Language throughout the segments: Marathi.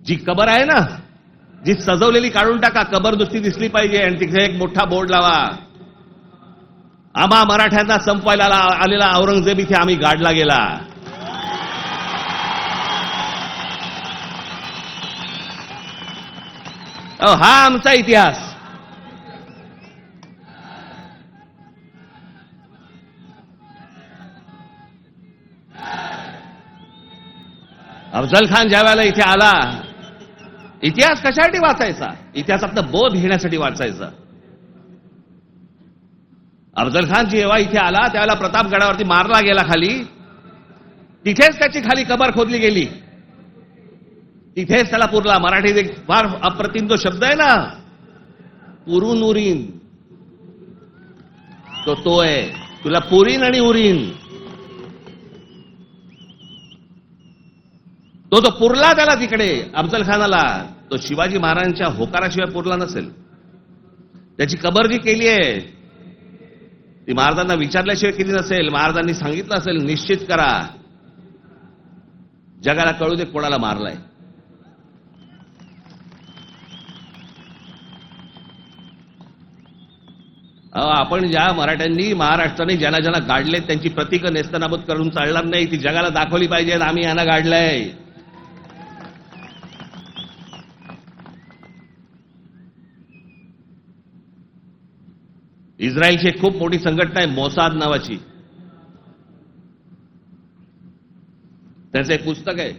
जी कबर आहे ना, जी सजवलेली काढून टाका, कबर नुसती दिसली पाहिजे आणि तिथे एक मोठा बोर्ड लावा, आम्हा मराठ्यांना संपवायला आलेला औरंगजेब इथे आम्ही गाडला गेला. हा आमचा इतिहास. अफजल खान ज्या वेळेला इथे आला, इतिहास कशासाठी वाचायचा? इतिहासातनं बोध घेण्यासाठी वाचायचा. अफजल खान जेव्हा इथे आला त्यावेळेला प्रतापगडावरती मारला गेला खाली, तिथेच त्याची खाली कबर खोदली गेली, तिथेच त्याला पुरला. मराठीत एक फार अप्रतिम जो शब्द आहे ना, पुरून उरीन, तो आहे. तुला पुरीन आणि उरीन, तो पुरला त्याला तिकडे अफजल खानाला. तो शिवाजी महाराजांच्या होकाराशिवाय पुरला नसेल. त्याची कबर जी केली आहे ती महाराजांना विचारल्याशिवाय केली नसेल. महाराजांनी सांगितलं असेल, निश्चित करा, जगाला कळू दे कोणाला मारलाय. आपण ज्या मराठ्यांनी महाराष्ट्राने ज्यांना ज्यांना गाडले त्यांची प्रतीकं नेस्तनाबूत करून चालणार नाही. ती जगाला दाखवली पाहिजेत, आम्ही यांना गाडलंय. इस्रायलची एक खूप मोठी संघटना आहे मोसाद नावाची. त्याचं एक पुस्तक आहे.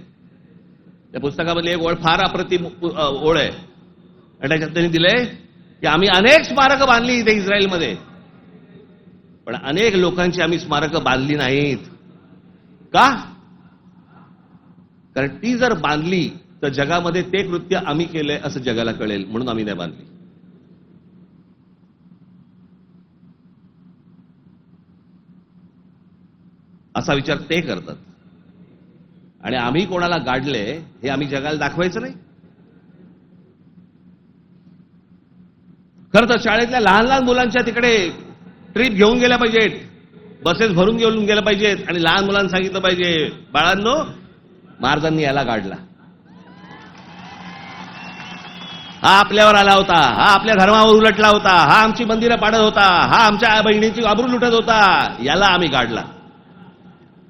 त्या पुस्तकामधली एक ओळ फार अप्रतिम ओळ आहे. आणि त्याच्यात त्यांनी दिलंय की आम्ही अनेक स्मारकं बांधली इथे इस्रायलमध्ये, पण अनेक लोकांची आम्ही स्मारकं बांधली नाहीत. का? कारण ती जर बांधली तर जगामध्ये ते कृत्य आम्ही केलंय असं जगाला कळेल, म्हणून आम्ही नाही बांधली. असा विचार ते करतात. आणि आम्ही कोणाला गाडले हे आम्ही जगाला दाखवायचं नाही. खरं तर शाळेतल्या लहान लहान मुलांच्या तिकडे ट्रिप घेऊन गेल्या पाहिजेत, बसेस भरून घेऊन गेल्या पाहिजेत आणि लहान मुलांना सांगितलं पाहिजे, बाळांनो, महाराजांनी याला गाडला, हा आपल्यावर आला होता, हा आपल्या धर्मावर उलटला होता, हा आमची मंदिरं पाडत होता, हा आमच्या बहिणीची आबरू लुटत होता, याला आम्ही गाडला.